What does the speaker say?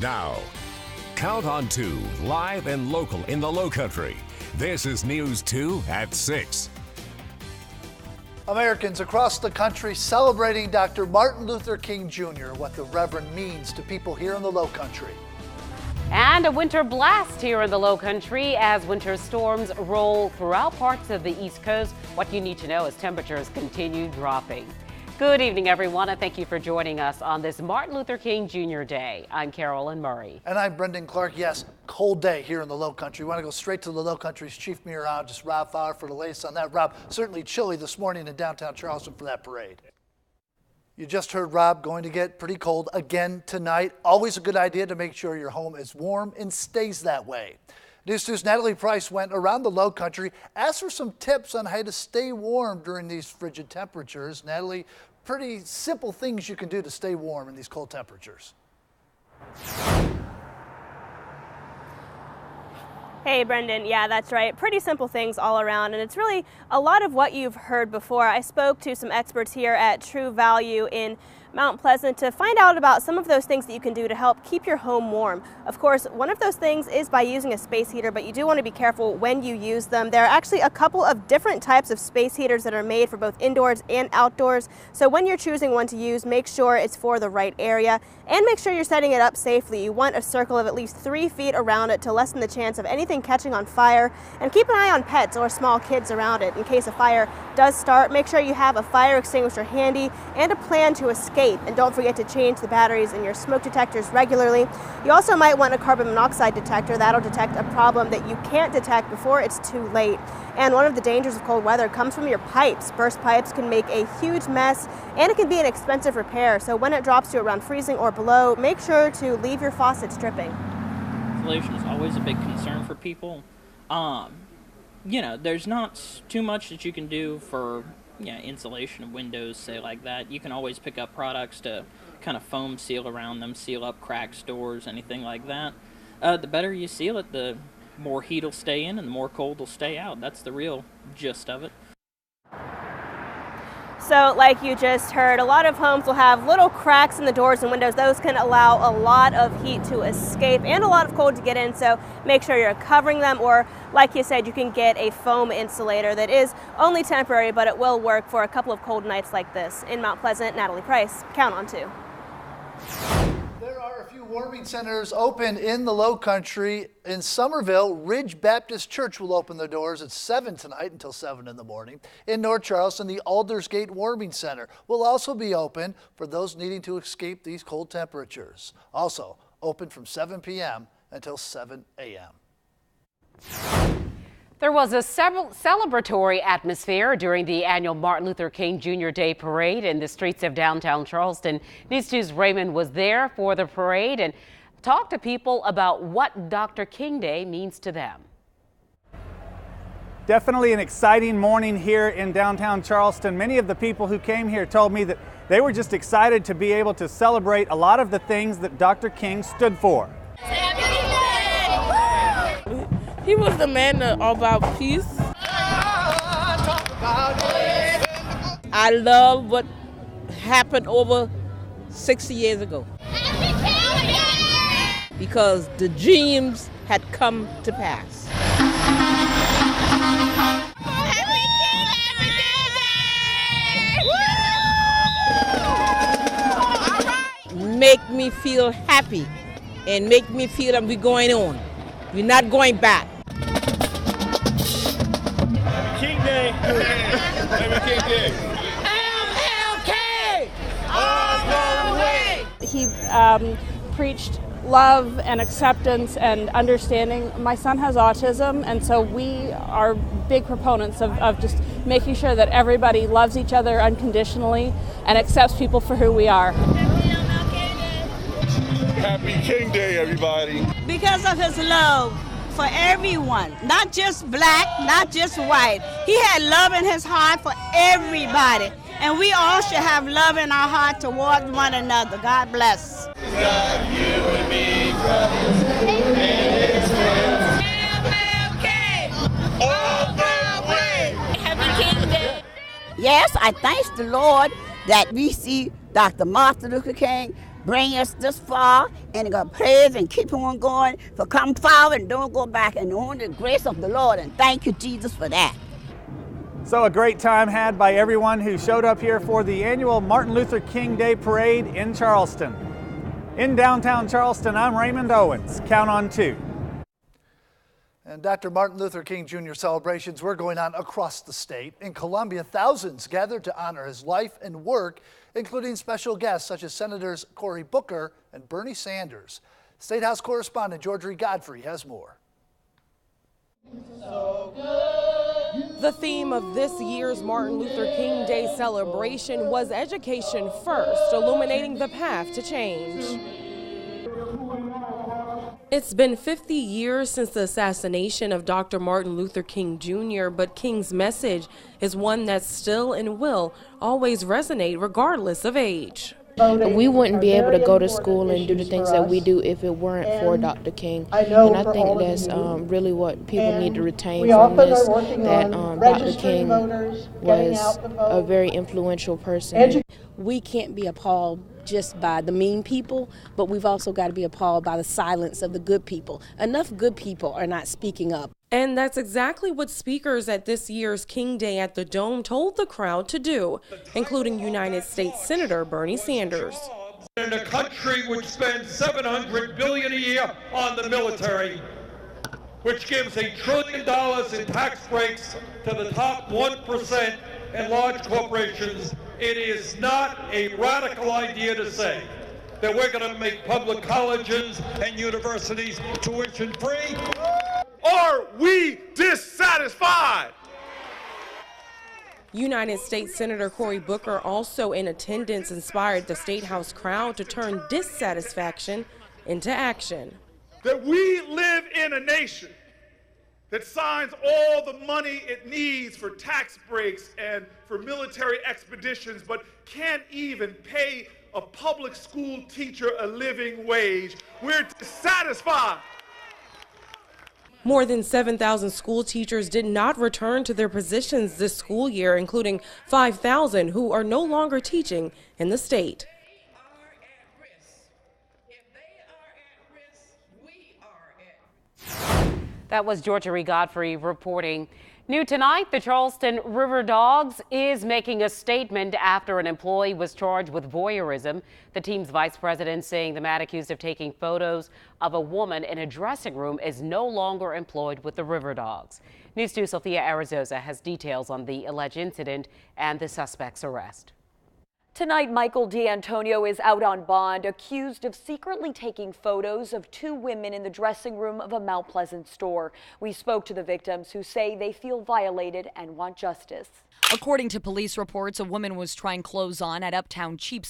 Now, Count on 2, live and local in the Low Country. This is News 2 at 6. Americans across the country celebrating Dr. Martin Luther King Jr., what the Reverend means to people here in the Low Country. And a winter blast here in the Low Country as winter storms roll throughout parts of the East Coast. What you need to know as temperatures continue dropping. Good evening, everyone, and thank you for joining us on this Martin Luther King Jr. Day. I'm Carolyn Murray. And I'm Brendan Clark. Yes, cold day here in the Low Country. We want to go straight to the Low Country's chief meteorologist, Rob Fowler, for the latest on that. Rob, certainly chilly this morning in downtown Charleston for that parade. You just heard Rob, going to get pretty cold again tonight. Always a good idea to make sure your home is warm and stays that way. News 2's Natalie Price went around the Low Country, asked for some tips on how to stay warm during these frigid temperatures. Natalie, pretty simple things you can do to stay warm in these cold temperatures. Hey Brendan, yeah, that's right. Pretty simple things all around, and it's really a lot of what you've heard before. I spoke to some experts here at True Value in Mount Pleasant to find out about some of those things that you can do to help keep your home warm. Of course, one of those things is by using a space heater, but you do want to be careful when you use them. There are actually a couple of different types of space heaters that are made for both indoors and outdoors. So when you're choosing one to use, make sure it's for the right area and make sure you're setting it up safely. You want a circle of at least 3 feet around it to lessen the chance of anything catching on fire, and keep an eye on pets or small kids around it. In case a fire does start, make sure you have a fire extinguisher handy and a plan to escape. And don't forget to change the batteries in your smoke detectors regularly. You also might want a carbon monoxide detector. That'll detect a problem that you can't detect before it's too late. And one of the dangers of cold weather comes from your pipes. Burst pipes can make a huge mess, and it can be an expensive repair. So when it drops to around freezing or below, make sure to leave your faucets dripping. Insulation is always a big concern for people. There's not too much that you can do for insulation of windows, say like that. You can always pick up products to kind of foam seal around them, seal up cracks, doors, anything like that. The better you seal it, the more heat will stay in and the more cold will stay out. That's the real gist of it. So like you just heard, a lot of homes will have little cracks in the doors and windows. Those can allow a lot of heat to escape and a lot of cold to get in, so make sure you're covering them, or like you said, you can get a foam insulator that is only temporary, but it will work for a couple of cold nights like this. In Mount Pleasant, Natalie Price, Count on 2. There are a few warming centers open in the Low Country. In Somerville, Ridge Baptist Church will open their doors at 7 tonight until 7 in the morning. In North Charleston, the Aldersgate Warming Center will also be open for those needing to escape these cold temperatures. Also open from 7 p.m. until 7 a.m. There was a celebratory atmosphere during the annual Martin Luther King Jr. Day parade in the streets of downtown Charleston. News 2's Raymond was there for the parade and talked to people about what Dr. King Day means to them. Definitely an exciting morning here in downtown Charleston. Many of the people who came here told me that they were just excited to be able to celebrate a lot of the things that Dr. King stood for. He was the man about peace. I love what happened over 60 years ago, because the dreams had come to pass. Make me feel happy and make me feel that we're going on. We're not going back. King Day. Happy King Day. MLK all the way. He preached love and acceptance and understanding. My son has autism, and so we are big proponents of just making sure that everybody loves each other unconditionally and accepts people for who we are. Happy King Day, everybody. Because of his love for everyone, not just black, not just white. He had love in his heart for everybody. And we all should have love in our heart towards one another. God bless. God, you and me, brothers, and his friends. MLK all the way. Happy King Day. Yes, I thank the Lord that we see Dr. Martin Luther King bring us this far, and God praise and keep on going, for come forward and don't go back, and on the grace of the Lord, and thank you, Jesus, for that. So a great time had by everyone who showed up here for the annual Martin Luther King Day Parade in Charleston. In downtown Charleston, I'm Raymond Owens. Count on 2. And Dr. Martin Luther King Jr. celebrations were going on across the state. In Columbia, thousands gathered to honor his life and work, including special guests such as Senators Cory Booker and Bernie Sanders. State House correspondent George Godfrey has more. The theme of this year's Martin Luther King Day celebration was education first, illuminating the path to change. It's been 50 years since the assassination of Dr. Martin Luther King Jr., but King's message is one that still and will always resonate regardless of age. We wouldn't be able to go to school and do the things that we do if it weren't for Dr. King. And I think that's really what people need to retain from this, that Dr. King was a very influential person. We can't be appalled just by the mean people, but we've also got to be appalled by the silence of the good people. Enough good people are not speaking up. And that's exactly what speakers at this year's King Day at the Dome told the crowd to do, including United States Senator Bernie Sanders. In a country which spends $700 billion a year on the military, which gives $1 trillion in tax breaks to the top 1% and large corporations, it is not a radical idea to say that we're going to make public colleges and universities tuition free. Are we dissatisfied? United States Senator Cory Booker, also in attendance, inspired the State House crowd to turn dissatisfaction into action. That we live in a nation that signs all the money it needs for tax breaks and for military expeditions, but can't even pay a public school teacher a living wage. We're dissatisfied. More than 7,000 school teachers did not return to their positions this school year, including 5,000 who are no longer teaching in the state. That was Georgia Godfrey reporting. New tonight, the Charleston River Dogs is making a statement after an employee was charged with voyeurism. The team's vice president saying the man accused of taking photos of a woman in a dressing room is no longer employed with the River Dogs. News 2 Sophia Arizosa has details on the alleged incident and the suspect's arrest. Tonight, Michael D'Antonio is out on bond, accused of secretly taking photos of 2 women in the dressing room of a Mount Pleasant store. We spoke to the victims, who say they feel violated and want justice. According to police reports, a woman was trying clothes on at Uptown Cheapskate